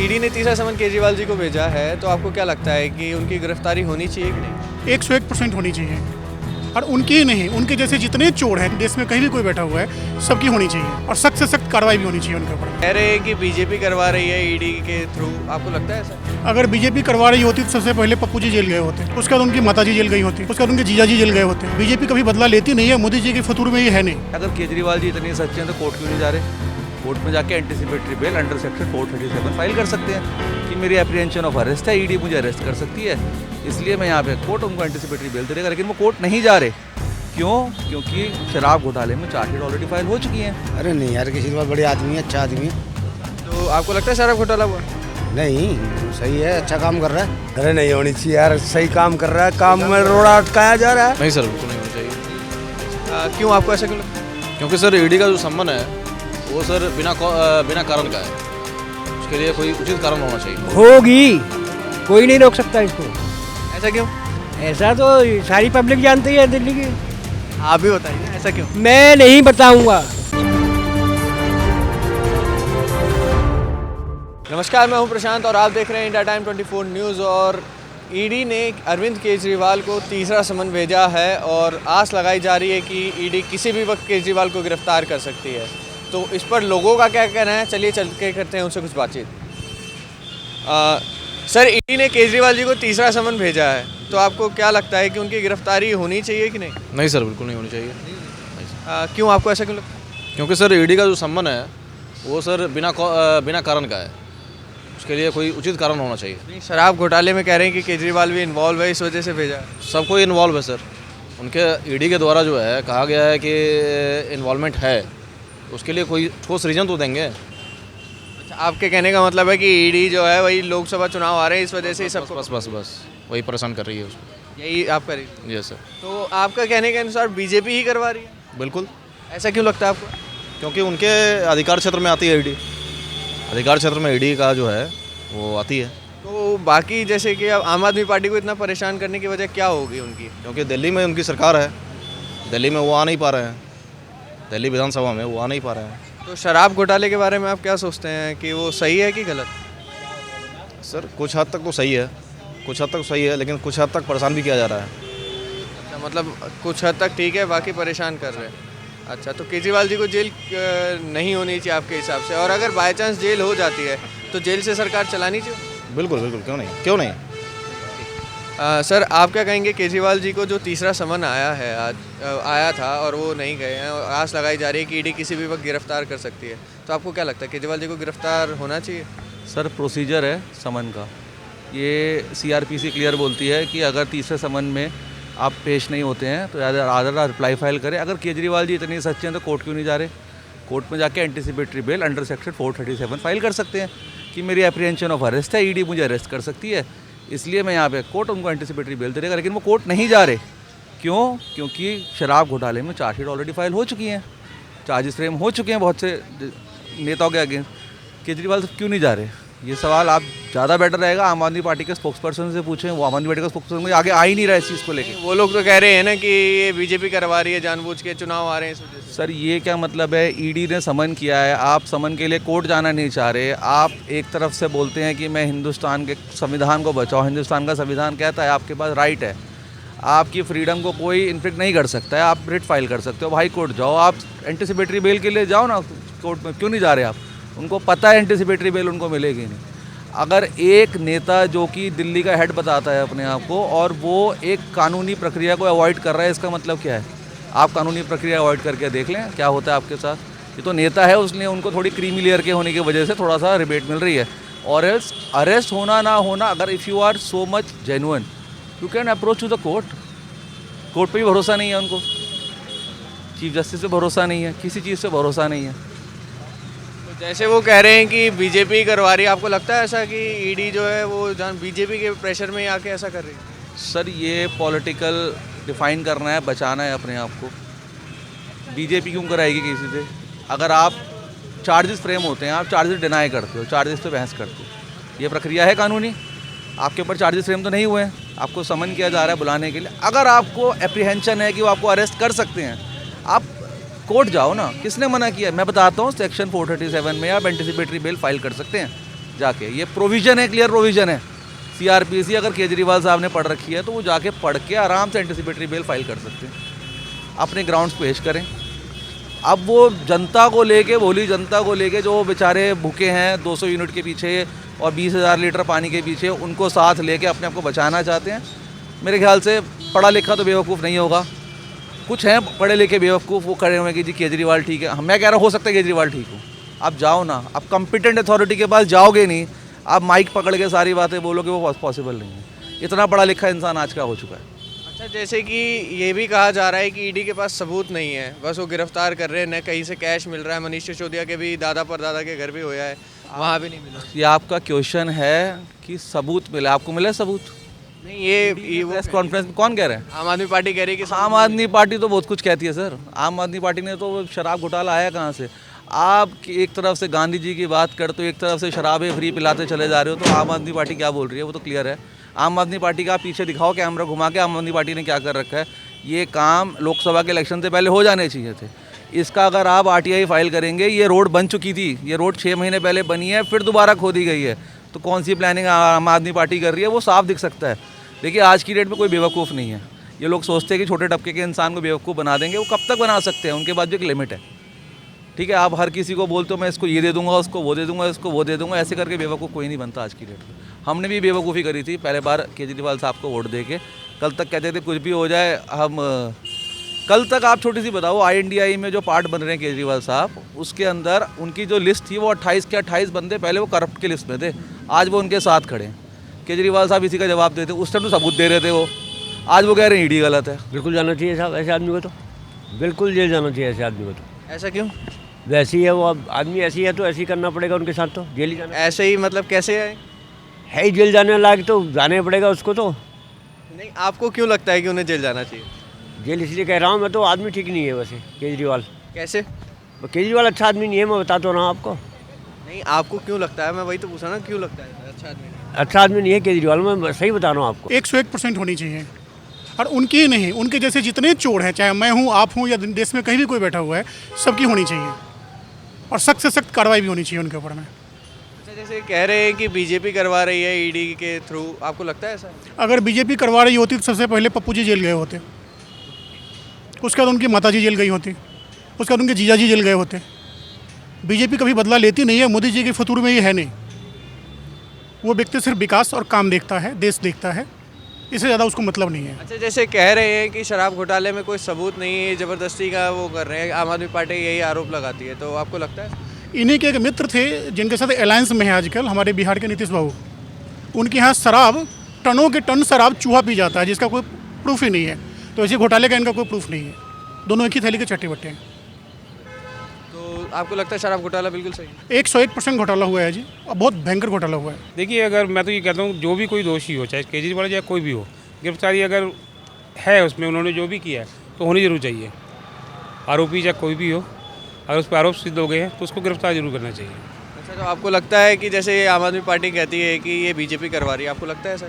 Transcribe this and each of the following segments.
ED ने तीसरा समन केजरीवाल जी को भेजा है, तो आपको क्या लगता है कि उनकी गिरफ्तारी होनी चाहिए कि नहीं? 101% होनी चाहिए। और उनकी ही नहीं, उनके जैसे जितने चोर हैं देश में, कहीं भी कोई बैठा हुआ है, सबकी होनी चाहिए और सख्त से सख्त कार्रवाई भी होनी चाहिए उनके ऊपर। कह रहे हैं कि बीजेपी करवा रही है ईडी के थ्रू, आपको लगता है ऐसा? अगर बीजेपी करवा रही होती तो सबसे पहले पप्पू जी जेल गए होते, उसके बाद उनकी माताजी जेल गई होती, उसके बाद उनके जीजा जी जेल गए होते। बीजेपी कभी बदला लेती नहीं है, मोदी जी के फतूर में ये है नहीं। अगर केजरीवाल जी इतने सच्चे हैं तो कोर्ट क्यों नहीं जा रहे? कोर्ट में जाके anticipatory bail under section 437 file कर सकते हैं कि मेरी एप्रीहेंशन ऑफ अरेस्ट है, ईडी मुझे अरेस्ट कर सकती है, इसलिए मैं यहाँ पे कोर्ट उनको एंटीसिपेटरी बेल दे देगा। लेकिन वो कोर्ट नहीं जा रहे, क्यों? क्योंकि शराब घोटाले में चार्जशीट ऑलरेडी फाइल हो चुकी है। अरे नहीं यार, केजरीवाल बड़े आदमी है, अच्छा आदमी है। तो आपको लगता है शराब घोटाला हुआ? नहीं, सही है, अच्छा काम कर रहा है। अरे नहीं होनी चाहिए यार, सही काम कर रहा है, काम में रोड़ा अटकाया जा रहा है। नहीं सर, बिल्कुल नहीं होनी चाहिए। क्यों, आपको ऐसा क्यों लगता है? क्योंकि सर ईडी का जो सम्मन है वो सर बिना कारण का है, उसके लिए कोई उचित कारण होना चाहिए। होगी, कोई नहीं रोक सकता इसको। ऐसा क्यों? ऐसा तो सारी पब्लिक जानती है दिल्ली की। आप भी बताइए ऐसा क्यों? मैं नहीं बताऊंगा। नमस्कार, मैं हूं प्रशांत और आप देख रहे हैं इंडिया टाइम 24 न्यूज़। और ईडी ने अरविंद केजरीवाल को तीसरा समन भेजा है और आस लगाई जा रही है कि ईडी किसी भी वक्त केजरीवाल को गिरफ्तार कर सकती है। तो इस पर लोगों का क्या कहना है, चलिए चल के करते हैं उनसे कुछ बातचीत। सर, ईडी ने केजरीवाल जी को तीसरा समन भेजा है, तो आपको क्या लगता है कि उनकी गिरफ्तारी होनी चाहिए कि नहीं? नहीं सर, बिल्कुल नहीं होनी चाहिए। क्यों, आपको ऐसा क्यों लगता है? क्योंकि सर ईडी का जो सम्मन है वो सर बिना कारण का है, उसके लिए कोई उचित कारण होना चाहिए। शराब घोटाले में कह रहे हैं कि केजरीवाल भी इन्वॉल्व है, इस वजह से भेजा है। सब कोई इन्वॉल्व है सर, उनके ईडी के द्वारा जो है कहा गया है कि इन्वॉल्वमेंट है, उसके लिए कोई ठोस रीजन तो देंगे। अच्छा, आपके कहने का मतलब है कि ईडी जो है वही लोकसभा चुनाव आ रहे हैं, इस वजह से सब बस वही परेशान कर रही है उसको। यही आप करेंगे? Yes sir. तो आपका कहने के अनुसार बीजेपी ही करवा रही है? बिल्कुल। ऐसा क्यों लगता है आपको? क्योंकि उनके अधिकार क्षेत्र में आती है ईडी, अधिकार क्षेत्र में ईडी का जो है वो आती है। तो बाकी जैसे कि अब आम आदमी पार्टी को इतना परेशान करने की वजह क्या होगी उनकी? क्योंकि दिल्ली में उनकी सरकार है, दिल्ली में वो आ नहीं पा रहे हैं, दिल्ली विधानसभा में वो आ नहीं पा रहे हैं। तो शराब घोटाले के बारे में आप क्या सोचते हैं कि वो सही है कि गलत? सर कुछ हद तक तो सही है, कुछ हद तक सही है, लेकिन कुछ हद तक परेशान भी किया जा रहा है। अच्छा, मतलब कुछ हद तक ठीक है, बाकी परेशान कर रहे हैं। अच्छा, तो केजरीवाल जी को जेल नहीं होनी चाहिए आपके हिसाब से? और अगर बाई चांस जेल हो जाती है तो जेल से सरकार चलानी चाहिए? बिल्कुल बिल्कुल, क्यों नहीं। सर, आप क्या कहेंगे, केजरीवाल जी को जो तीसरा समन आया है आज आया था और वो नहीं गए हैं और आस लगाई जा रही है कि ईडी किसी भी वक्त गिरफ्तार कर सकती है, तो आपको क्या लगता है केजरीवाल जी को गिरफ्तार होना चाहिए? सर प्रोसीजर है समन का, ये सीआरपीसी क्लियर बोलती है कि अगर तीसरे समन में आप पेश नहीं होते हैं तो आदर रिप्लाई फाइल करें। अगर केजरीवाल जी इतने सच्चे हैं तो कोर्ट क्यों नहीं जा रहे? कोर्ट में जाके anticipatory bail under section 437 file कर सकते हैं कि मेरी एप्रीहेंशन ऑफ अरेस्ट है, ईडी मुझे अरेस्ट कर सकती है, इसलिए मैं यहाँ पे कोर्ट उनको एंटीसिपेटरी बेल दे देगा। लेकिन वो कोर्ट नहीं जा रहे, क्यों? क्योंकि शराब घोटाले में चार्जशीट ऑलरेडी फाइल हो चुकी हैं, चार्जेस फ्रेम हो चुके हैं बहुत से नेताओं के अगेंस्ट। केजरीवाल क्यों नहीं जा रहे? ये सवाल आप ज़्यादा बेटर रहेगा आम आदमी पार्टी के स्पोक्स पर्सन से पूछें, वो आम आदमी पार्टी का स्पोक्स पर्सन आगे आ ही नहीं रहा है इस चीज़ को लेके। वो लोग तो कह रहे हैं ना कि ये बीजेपी करवा रही है, जानबूझ के चुनाव आ रहे हैं इस वजह से। सर ये क्या मतलब है? ईडी ने समन किया है, आप समन के लिए कोर्ट जाना नहीं चाह रहे, आप एक तरफ से बोलते हैं कि मैं हिंदुस्तान के संविधान को बचाओ, हिंदुस्तान का संविधान कहता है आपके पास राइट है, आपकी फ्रीडम को कोई इन्फेक्ट नहीं कर सकता है, आप रिट फाइल कर सकते हो, हाई कोर्ट जाओ, आप एंटीसिपेटरी बेल के लिए जाओ ना कोर्ट में, क्यों नहीं जा रहे आप? उनको पता है एंटीसिपेटरी बेल उनको मिलेगी नहीं। अगर एक नेता जो कि दिल्ली का हेड बताता है अपने आप को और वो एक कानूनी प्रक्रिया को अवॉइड कर रहा है, इसका मतलब क्या है? आप कानूनी प्रक्रिया अवॉइड करके देख लें क्या होता है आपके साथ। ये तो नेता है, उसने उनको थोड़ी क्रीमी लेयर के होने की वजह से थोड़ा सा रिबेट मिल रही है। और एल्स अरेस्ट होना ना होना, अगर if you are so much genuine you can approach to the court. Court पे भी भरोसा नहीं है उनको, चीफ जस्टिस पे भरोसा नहीं है, किसी चीज़ से भरोसा नहीं है। जैसे वो कह रहे हैं कि बीजेपी करवा रही है, आपको लगता है ऐसा कि ईडी जो है वो जान बीजेपी के प्रेशर में आके ऐसा कर रही है? सर ये पॉलिटिकल डिफाइन करना है, बचाना है अपने आप को। बीजेपी क्यों कराएगी किसी से? अगर आप चार्जेस फ्रेम होते हैं, आप चार्जेस डिनाई करते हो, चार्जेस पे बहस करते हो, ये प्रक्रिया है कानूनी। आपके ऊपर चार्जेस फ्रेम तो नहीं हुए हैं, आपको समन किया जा रहा है बुलाने के लिए। अगर आपको एप्रीहेंशन है कि वो आपको अरेस्ट कर सकते हैं, आप कोर्ट जाओ ना, किसने मना किया? मैं बताता हूँ, सेक्शन 437 में आप एंटीसिपेटरी बेल फाइल कर सकते हैं, जाके। ये प्रोविज़न है, क्लियर प्रोविज़न है। CRPC अगर केजरीवाल साहब ने पढ़ रखी है तो वो जाके पढ़ के आराम से एंटिसिपेटरी बेल फाइल कर सकते हैं, अपने ग्राउंड्स पेश करें। अब वो जनता को लेके, भोली जनता को लेके जो बेचारे भूखे हैं 200 यूनिट के पीछे और 20,000 लीटर पानी के पीछे, उनको साथ लेके अपने आप को बचाना चाहते हैं। मेरे ख्याल से पढ़ा लिखा तो बेवकूफ़ नहीं होगा, कुछ हैं पढ़े लिखे बेवकूफ़, वो खड़े हुए कि जी केजरीवाल ठीक है। मैं कह रहा हूँ हो सकता है केजरीवाल ठीक हो, आप जाओ ना, आप कॉम्पिटेंट अथॉरिटी के पास जाओगे नहीं, आप माइक पकड़ के सारी बातें बोलोगे, वो पॉसिबल नहीं है। इतना पढ़ा लिखा इंसान आज का हो चुका है। अच्छा, जैसे कि ये भी कहा जा रहा है कि ईडी के पास सबूत नहीं है, बस वो गिरफ्तार कर रहे हैं, न कहीं से कैश मिल रहा है। मनीष सिसोदिया के भी दादा परदादा के घर भी होया है, वहाँ भी नहीं मिला। ये आपका क्वेश्चन है कि सबूत मिला, आपको मिला सबूत? नहीं, ये प्रेस कॉन्फ्रेंस में कौन कह रहे हैं? आम आदमी पार्टी कह रही है कि आम आदमी पार्टी तो बहुत कुछ कहती है सर। आम आदमी पार्टी ने तो शराब घोटाला आया कहाँ से? आप एक तरफ से गांधी जी की बात करते हो, एक तरफ से शराबें फ्री पिलाते चले जा रहे हो, तो आम आदमी पार्टी क्या बोल रही है वो तो क्लियर है। आम आदमी पार्टी का आप पीछे दिखाओ कैमरा घुमा के, आम आदमी पार्टी ने क्या कर रखा है। ये काम लोकसभा के इलेक्शन से पहले हो जाने चाहिए थे। इसका अगर आप RTI फाइल करेंगे, ये रोड बन चुकी थी, ये रोड 6 महीने पहले बनी है, फिर दोबारा खोदी गई है, तो कौन सी प्लानिंग आम आदमी पार्टी कर रही है वो साफ दिख सकता है। देखिए आज की डेट में कोई बेवकूफ़ नहीं है। ये लोग सोचते हैं कि छोटे तबके के इंसान को बेवकूफ़ बना देंगे, वो कब तक बना सकते हैं, उनके पास भी एक लिमिट है। ठीक है, आप हर किसी को बोलते हो मैं इसको ये दे दूंगा, उसको वो दे दूंगा, इसको वो दे दूंगा, ऐसे करके बेवकूफ़ कोई नहीं बनता आज की डेट में। हमने भी बेवकूफ़ी करी थी पहले बार केजरीवाल साहब को वोट दे के। कल तक कहते थे कुछ भी हो जाए हम, कल तक आप छोटी सी बताओ, INDI में जो पार्ट बन रहे हैं केजरीवाल साहब, उसके अंदर उनकी जो लिस्ट थी वो 28 के 28 बंदे पहले वो करप्ट की लिस्ट में थे, आज वो उनके साथ खड़े हैं। केजरीवाल साहब इसी का जवाब देते, उस टाइम तो सबूत दे रहे थे वो, आज वो कह रहे हैं ईडी गलत है। बिल्कुल जाना चाहिए साहब ऐसे आदमी को, तो बिल्कुल जेल जाना चाहिए ऐसे आदमी को। तो ऐसा क्यों? वैसे ही है वो, अब आदमी ऐसी है तो ऐसे ही करना पड़ेगा उनके साथ, तो जेल ही जाना ऐसे ही मतलब कैसे है ही, जेल जाने लायक तो जाने पड़ेगा उसको। तो नहीं, आपको क्यों लगता है कि उन्हें जेल जाना चाहिए? जेल इसलिए कह रहा हूँ मैं, तो आदमी ठीक नहीं है वैसे केजरीवाल। कैसे? केजरीवाल अच्छा आदमी नहीं है, मैं बता तो रहा हूँ आपको। नहीं, आपको क्यों लगता है? मैं वही तो पूछा ना, क्यों लगता है अच्छा आदमी नहीं? अच्छा आदमी नहीं है केजरीवाल, मैं सही बता रहा हूँ आपको। 101% होनी चाहिए, और उनकी ही नहीं, उनके जैसे जितने चोर हैं, चाहे मैं हूँ, आप हूँ, या देश में कहीं भी कोई बैठा हुआ है, सबकी होनी चाहिए, और सख्त से सख्त कार्रवाई भी होनी चाहिए उनके ऊपर में। अच्छा, जैसे कह रहे हैं कि बीजेपी करवा रही है ईडी के थ्रू, आपको लगता है ऐसा? अगर बीजेपी करवा रही होती तो सबसे पहले पप्पू जी जेल गए होते, उसके बाद उनकी माताजी जेल गई होती, उसके बाद उनके जीजा जी जेल गए होते। बीजेपी कभी बदला लेती नहीं है, मोदी जी के फतूर में ये है नहीं। वो व्यक्ति सिर्फ विकास और काम देखता है, देश देखता है, इससे ज़्यादा उसको मतलब नहीं है। अच्छा, जैसे कह रहे हैं कि शराब घोटाले में कोई सबूत नहीं है, ज़बरदस्ती का वो कर रहे हैं, आम आदमी पार्टी यही आरोप लगाती है, तो आपको लगता है? इन्हीं के एक मित्र थे जिनके साथ अलायंस में है आजकल, हमारे बिहार के नीतीश बाबू। उनके यहाँ शराब, टनों के टन शराब चूहा पी जाता है, जिसका कोई प्रूफ ही नहीं है। तो ऐसे घोटाले का इनका कोई प्रूफ नहीं है, दोनों एक ही थैली के चट्टे बट्टे हैं। तो आपको लगता है शराब घोटाला बिल्कुल सही है? 101% घोटाला हुआ है जी, और बहुत भयंकर घोटाला हुआ है। देखिए, अगर मैं तो ये कहता हूँ जो भी कोई दोषी हो, चाहे केजरीवाल या कोई भी हो, गिरफ्तारी अगर है उसमें, उन्होंने जो भी किया है तो होनी जरूर चाहिए। आरोपी चाहे कोई भी हो, अगर उस पर आरोप सिद्ध हो गए हैं तो उसको गिरफ्तार जरूर करना चाहिए। अच्छा, तो आपको लगता है कि जैसे आम आदमी पार्टी कहती है कि ये बीजेपी करवा रही है, आपको लगता है ऐसा?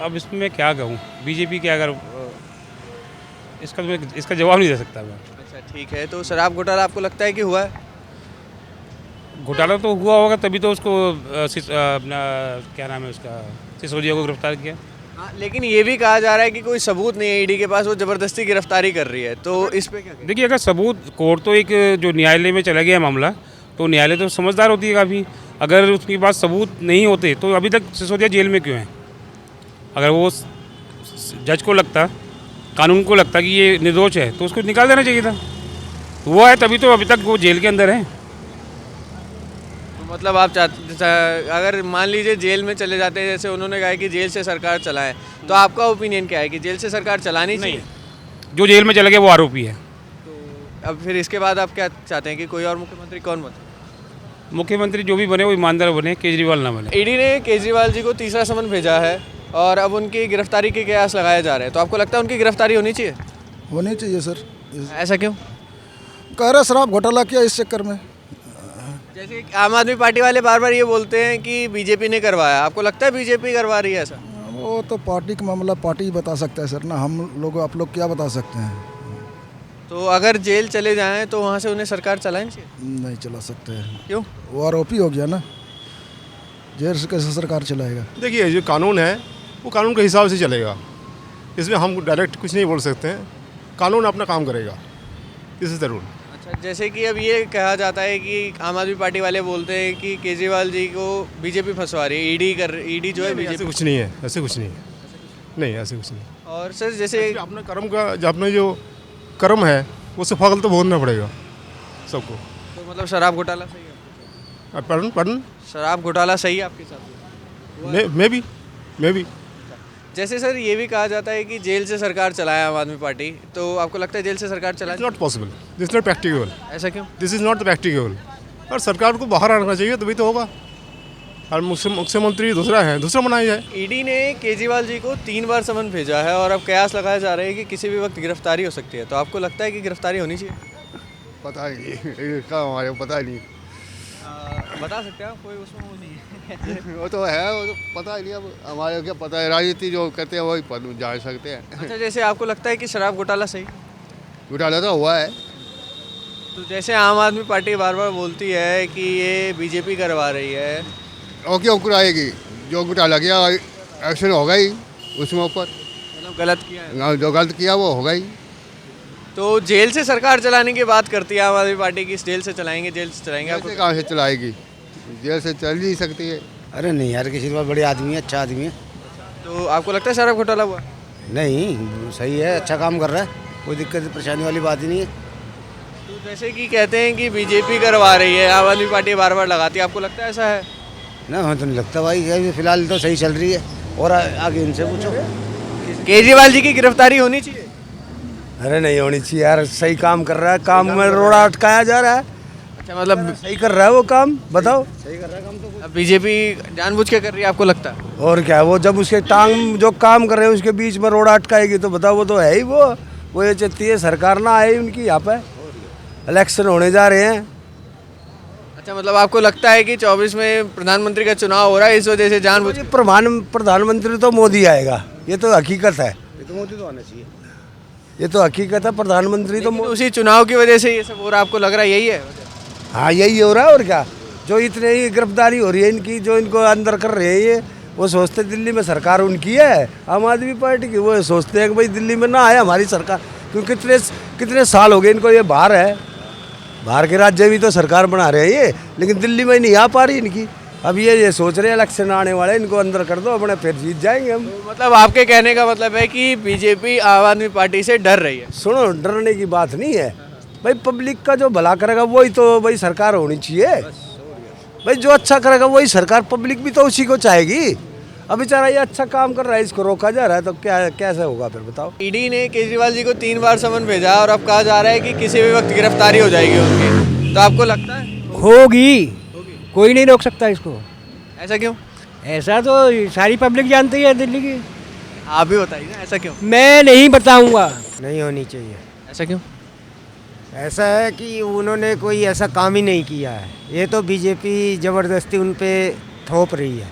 अब इसमें मैं क्या कहूँ, बीजेपी के अगर इसका जवाब नहीं दे सकता मैं। अच्छा, ठीक है, तो शराब घोटाला आपको लगता है कि हुआ है? घोटाला तो हुआ होगा, तभी तो उसको अपना क्या नाम है उसका, सिसोदिया को गिरफ्तार किया। हाँ, लेकिन ये भी कहा जा रहा है कि कोई सबूत नहीं है ईडी के पास, वो ज़बरदस्ती गिरफ्तारी कर रही है, तो इस पे क्या कहें? देखिए, अगर सबूत, कोर्ट तो एक जो न्यायालय में चला गया मामला, तो न्यायालय तो समझदार होती है काफ़ी। अगर उसके पास सबूत नहीं होते तो अभी तक सिसोदिया जेल में क्यों है? अगर वो जज को लगता, कानून को लगता कि ये निर्दोष है, तो उसको निकाल देना चाहिए था। वो है तभी तो अभी तक वो जेल के अंदर है। तो मतलब आप अगर मान लीजिए जेल में चले जाते हैं, जैसे उन्होंने कहा है कि जेल से सरकार चलाए, तो आपका ओपिनियन क्या है कि जेल से सरकार चलानी चाहिए? जो जेल में चला गया वो आरोपी है। तो अब फिर इसके बाद आप क्या चाहते हैं कि कोई और मुख्यमंत्री कौन बने? मुख्यमंत्री जो भी बने वो ईमानदार बने, केजरीवाल ना बने। ईडी ने केजरीवाल जी को तीसरा समन भेजा है और अब उनकी गिरफ्तारी के कयास लगाए जा रहे हैं, तो आपको लगता है उनकी गिरफ्तारी होनी चाहिए? होनी चाहिए सर। ऐसा क्यों? कह रहे शराब घोटाला किया इस चक्कर में। जैसे आम आदमी पार्टी वाले बार बार ये बोलते हैं कि बीजेपी ने करवाया, आपको लगता है बीजेपी करवा रही है ऐसा? वो तो पार्टी का मामला पार्टी ही बता सकता है सर ना, हम लोग आप लोग क्या बता सकते हैं। तो अगर जेल चले जाएं तो वहाँ से उन्हें सरकार चलानी चाहिए? नहीं चला सकते हैं। क्यों? वो आरोपी हो गया ना। जेल से कैसे सरकार चलाएगा? देखिए जो कानून है वो कानून के हिसाब से चलेगा, इसमें हम डायरेक्ट कुछ नहीं बोल सकते हैं। कानून अपना काम करेगा, दिस इज़ द रूल। अच्छा, जैसे कि अब ये कहा जाता है कि आम आदमी पार्टी वाले बोलते हैं कि केजरीवाल जी को बीजेपी फंसवा रही है, ईडी जो है ऐसे बीजेपी। कुछ नहीं है, ऐसे कुछ नहीं है, नहीं ऐसे कुछ नहीं। और सर जैसे अपने कर्म का जो अपने जो कर्म है उससे फल तो भोगना पड़ेगा सबको। तो मतलब शराब घोटाला सही है? पढ़न शराब घोटाला सही है आपके साथ? मे बी जैसे सर ये भी कहा जाता है कि जेल से सरकार चलाए आम आदमी पार्टी, तो आपको लगता है जेल से सरकार चलाए? Not possible, this is not practicable. ऐसा क्यों? This is not practicable. और सरकार को बाहर आना चाहिए तभी तो होगा। और मुख्यमंत्री दूसरा बनाया जाए। ईडी ने केजरीवाल जी को 3 बार समन भेजा है और अब कयास लगाए जा रहे हैं कि किसी भी वक्त गिरफ्तारी हो सकती है, तो आपको लगता है कि गिरफ्तारी होनी चाहिए? पता ही नहीं, क्या हमारे को पता ही नहीं। बता सकते हैं आप? कोई उसमें वो नहीं है। वो तो है, वो तो पता ही नहीं। अब हमारे क्या पता है, राजनीति जो कहते हैं वही जान सकते हैं। अच्छा, जैसे आपको लगता है कि शराब घोटाला सही? घोटाला तो हुआ है। तो जैसे आम आदमी पार्टी बार बार बोलती है कि ये बीजेपी करवा रही है, और क्यों कराएगी? जो घोटाला किया एक्शन होगा ही उसमें ऊपर। मतलब गलत किया है? जो गलत किया वो होगा ही। तो जेल से सरकार चलाने की बात करती है आम आदमी पार्टी की, जेल से चलाएंगे आपको? कहाँ से चलाएगी? जेल से चल ही सकती है। अरे नहीं यार, केजरीवाल बड़े आदमी है, अच्छा आदमी है। तो आपको लगता है शराब घोटाला हुआ? नहीं, सही है, अच्छा काम कर रहा है, कोई दिक्कत परेशानी वाली बात ही नहीं है। तो जैसे कि कहते हैं कि बीजेपी करवा रही है, आम आदमी पार्टी बार बार लगाती है, आपको लगता है ऐसा है? ना, हमें तो नहीं लगता भाई, अभी फिलहाल तो सही चल रही है। और आगे इनसे पूछो। केजरीवाल जी की गिरफ्तारी होनी चाहिए? अरे नहीं होनी चाहिए यार, सही काम कर रहा है, काम में रोड़ा अटकाया जा रहा है। अच्छा, मतलब सही कर रहा है वो काम, बताओ। सही कर रहा है काम तो। अब बीजेपी जानबूझ के कर रही है, आपको लगता है? और क्या, वो जब उसके टांग जो काम कर रहे हैं उसके बीच में रोड़ा अटकाएगी तो बताओ, वो तो है ही। वो ये चाहती है सरकार ना आए उनकी यहाँ पे, इलेक्शन होने जा रहे हैं। अच्छा, मतलब आपको लगता है कि 24 में प्रधानमंत्री का चुनाव हो रहा है, इस वजह से जानबूझ? प्रधानमंत्री तो मोदी आएगा, ये तो हकीकत है। ये तो मोदी तो आना चाहिए, ये तो हकीकत है। प्रधानमंत्री तो उसी चुनाव की वजह से ये सब हो रहा है, आपको लग रहा है यही है? हाँ, यही हो रहा है। और क्या, जो इतने ही गिरफ्तारी हो रही है इनकी, जो इनको अंदर कर रहे हैं ये, वो सोचते दिल्ली में सरकार उनकी है, आम आदमी पार्टी की। वो सोचते हैं कि भाई दिल्ली में ना आए हमारी सरकार, क्योंकि कितने साल हो गए इनको ये बाहर है, बाहर के राज्य भी तो सरकार बना रहे हैं ये, लेकिन दिल्ली में नहीं आ पा रही इनकी। अब ये सोच रहे हैं इलेक्शन आने वाले, इनको अंदर कर दो अपने, फिर जीत जाएंगे हम। तो मतलब आपके कहने का मतलब है कि बीजेपी आम आदमी पार्टी से डर रही है? सुनो, डरने की बात नहीं है भाई, पब्लिक का जो भला करेगा वही तो भाई सरकार होनी चाहिए भाई। जो अच्छा करेगा वही सरकार, पब्लिक भी तो उसी को चाहेगी। अब बेचारा ये अच्छा काम कर रहा है, इसको रोका जा रहा है, तो क्या कैसे होगा फिर बताओ? ईडी ने केजरीवाल जी को 3 बार समन भेजा और अब कहा जा रहा है कि किसी भी वक्त गिरफ्तारी हो जाएगी उनकी, तो आपको लगता है होगी? कोई नहीं रोक सकता इसको। ऐसा क्यों? ऐसा तो सारी पब्लिक जानती है दिल्ली की। आप भी बताइए ना, ऐसा क्यों? मैं नहीं बताऊंगा। नहीं होनी चाहिए। ऐसा क्यों? ऐसा है कि उन्होंने कोई ऐसा काम ही नहीं किया है, ये तो बीजेपी ज़बरदस्ती उन पे थोप रही है।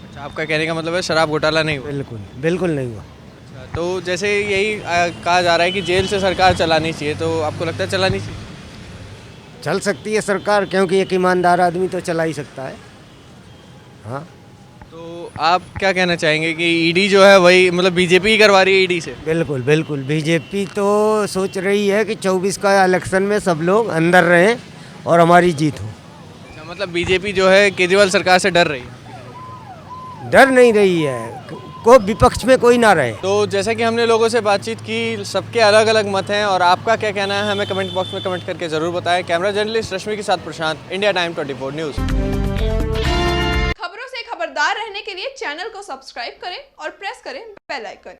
अच्छा, आपका कहने का मतलब है शराब घोटाला नहीं हुआ? बिल्कुल बिल्कुल नहीं हुआ। अच्छा, तो जैसे यही कहा जा रहा है कि जेल से सरकार चलानी चाहिए, तो आपको लगता है चलानी चाहिए? चल सकती है सरकार, क्योंकि एक ईमानदार आदमी तो चला ही सकता है। हाँ, तो आप क्या कहना चाहेंगे कि ईडी जो है वही मतलब बीजेपी ही करवा रही है ईडी से? बिल्कुल बिल्कुल, बीजेपी तो सोच रही है कि 24 का इलेक्शन में सब लोग अंदर रहें और हमारी जीत हो। अच्छा, मतलब बीजेपी जो है केजरीवाल सरकार से डर रही है? डर नहीं रही है, को विपक्ष में कोई ना रहे। तो जैसा कि हमने लोगों से बातचीत की, सबके अलग अलग मत हैं और आपका क्या कहना है हमें कमेंट बॉक्स में कमेंट करके ज़रूर बताएं। कैमरा जर्नलिस्ट रश्मि के साथ प्रशांत, इंडिया टाइम 24 न्यूज़। खबरों से खबरदार रहने के लिए चैनल को सब्सक्राइब करें और प्रेस करें बेल आइकन।